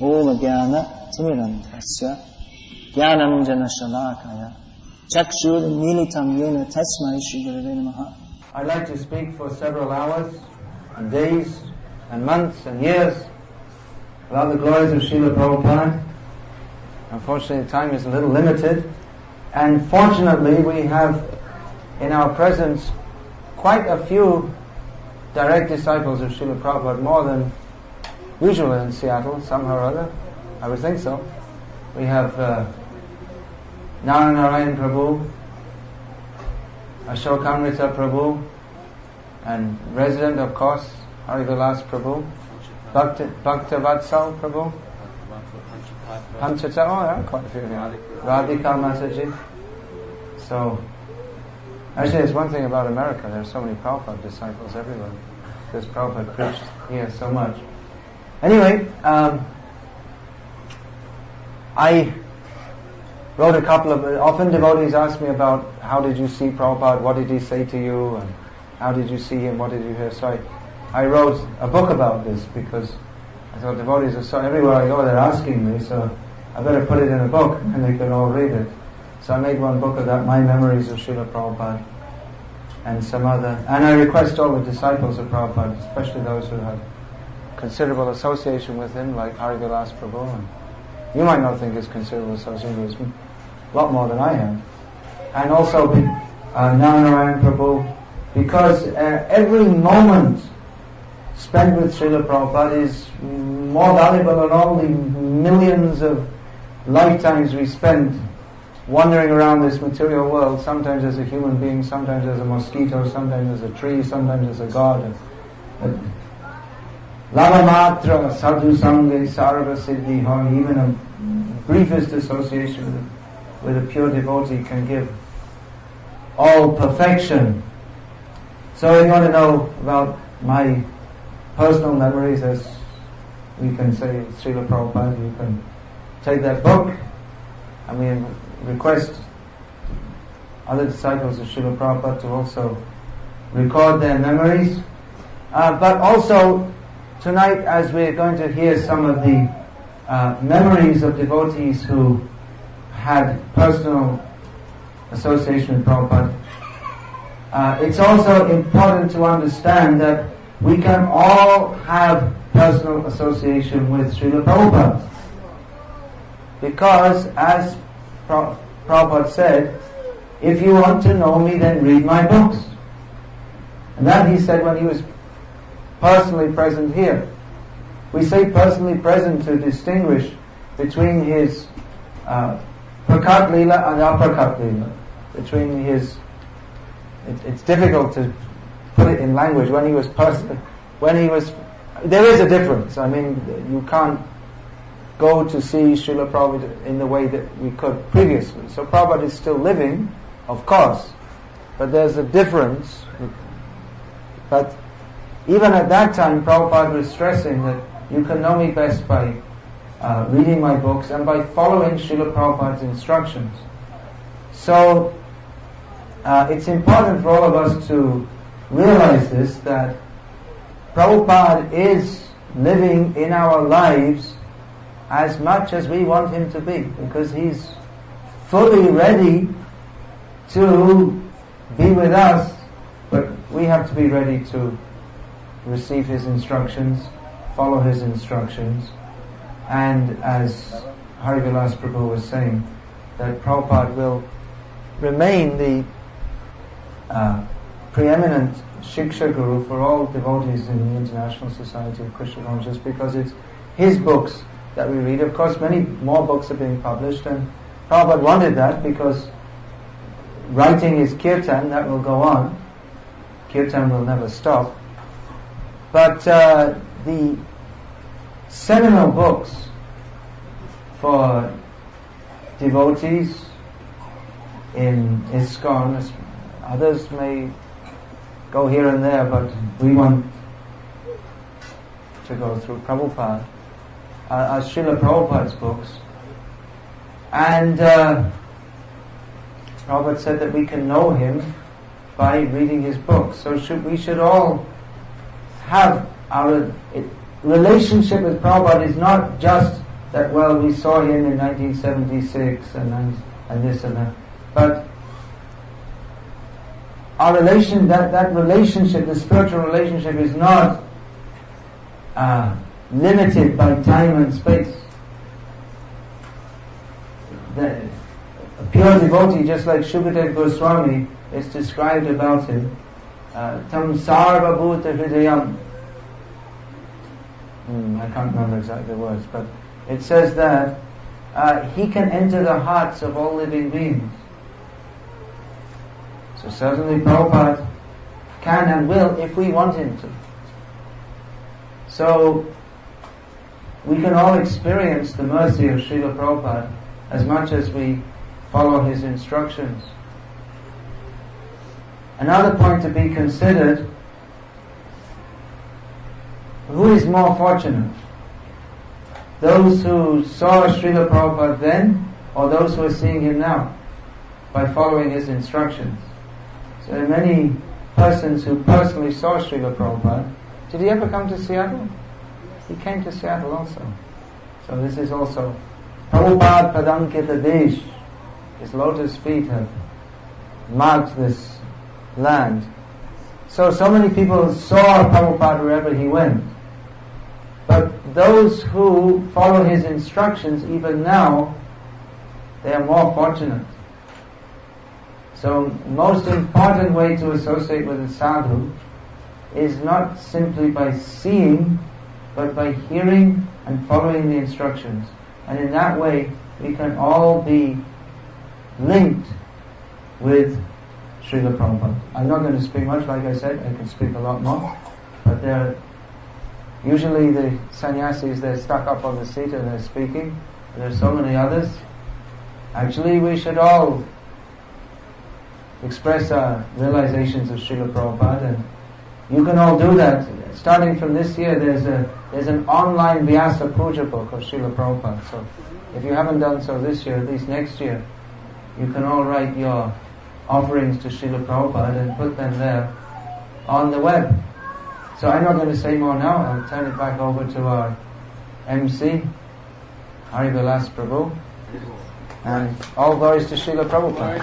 Om Jnana Timirantasya Jnanam Jana Shalakaya Chakshur Militam Yena Tasmai Shri Gurave Namaha. I'd like to speak for several hours and days and months and years about the glories of Srila Prabhupada. Unfortunately, time is a little limited, and fortunately we have in our presence quite a few direct disciples of Srila Prabhupada, more than usual in Seattle, somehow or other. I would think so. We have Narayan Prabhu, Ashokamrita Prabhu, and resident, of course, Harivilas Prabhu, Bhaktavatsal Prabhu, Panchata, oh, there are quite a few here. Radhika Mataji. So, actually, there's one thing about America, there are so many Prabhupada disciples everywhere, because Prabhupada preached here so much. Anyway, I wrote a couple of, often devotees ask me about how did you see Prabhupada, what did he say to you, and how did you see him, what did you hear. So I wrote a book about this because I thought devotees are so, everywhere I go they're asking me, so I better put it in a book and they can all read it. So I made one book of that, My Memories of Srila Prabhupada, and some other, and I request all the disciples of Prabhupada, especially those who have considerable association with him, like Harivilas Prabhu, and you might not think it's considerable association with him, a lot more than I have, and also Narayan Prabhu, because every moment spent with Srila Prabhupada is more valuable than all the millions of lifetimes we spend wandering around this material world, sometimes as a human being, sometimes as a mosquito, sometimes as a tree, sometimes as a god. Lava matra sadhu sange sarva siddhi ha, even a briefest association with a pure devotee can give all perfection. So if you want to know about my personal memories, as we can say Srila Prabhupada, you can take that book, and we request other disciples of Srila Prabhupada to also record their memories. But also tonight, as we're going to hear some of the memories of devotees who had personal association with Prabhupada, it's also important to understand that we can all have personal association with Srila Prabhupada. Because, as Prabhupada said, if you want to know me, then read my books. And that he said when he was personally present here. We say personally present to distinguish between his Prakat Leela and Aprakat Leela. Between his, it's difficult to put it in language. When he was there is a difference. I mean, you can't go to see Srila Prabhupada in the way that we could previously. So Prabhupada is still living, of course, but there's a difference. But even at that time, Prabhupada was stressing that you can know me best by reading my books and by following Srila Prabhupada's instructions. So it's important for all of us to realize this, that Prabhupada is living in our lives as much as we want him to be, because he's fully ready to be with us, but we have to be ready to receive his instructions, follow his instructions, and as Harivilas Prabhu was saying, that Prabhupada will remain the preeminent Shiksha Guru for all devotees in the International Society of Krishna Consciousness, because it's his books that we read. Of course, many more books are being published, and Prabhupada wanted that because writing is kirtan, that will go on. Kirtan will never stop. But the seminal books for devotees in ISKCON, others may go here and there, but we want to go through Prabhupada, are Srila Prabhupada's books. And Prabhupada said that we can know him by reading his books. So we should all have our relationship with Prabhupada is not just that, well, we saw him in 1976 and this and that. But our that relationship, the spiritual relationship, is not limited by time and space. A pure devotee, just like Shukadev Goswami, is described about him, tam sarva bhuta hridayam. I can't remember exactly the words, but it says that he can enter the hearts of all living beings. So certainly Prabhupada can and will if we want him to. So we can all experience the mercy of Srila Prabhupada as much as we follow his instructions. Another point to be considered: who is more fortunate? Those who saw Srila Prabhupada then, or those who are seeing him now by following his instructions? So there are many persons who personally saw Srila Prabhupada. Did he ever come to Seattle? He came to Seattle also. So this is also Prabhupada Padankita Desh. His lotus feet have marked this land. So many people saw Prabhupada wherever he went. But those who follow his instructions, even now, they are more fortunate. So most important way to associate with a sadhu is not simply by seeing, but by hearing and following the instructions. And in that way, we can all be linked with Srila Prabhupada. I'm not going to speak much, like I said, I can speak a lot more. But usually the sannyasis, they're stuck up on the seat and they're speaking. There are so many others. Actually, we should all express our realizations of Srila Prabhupada, and you can all do that. Starting from this year, there's an online Vyasa Puja book of Srila Prabhupada. So if you haven't done so this year, at least next year, you can all write your offerings to Srila Prabhupada and put them there on the web. So I'm not going to say more now. I'll turn it back over to our MC, Hari Vilas Prabhu, and all glories to Srila Prabhupada.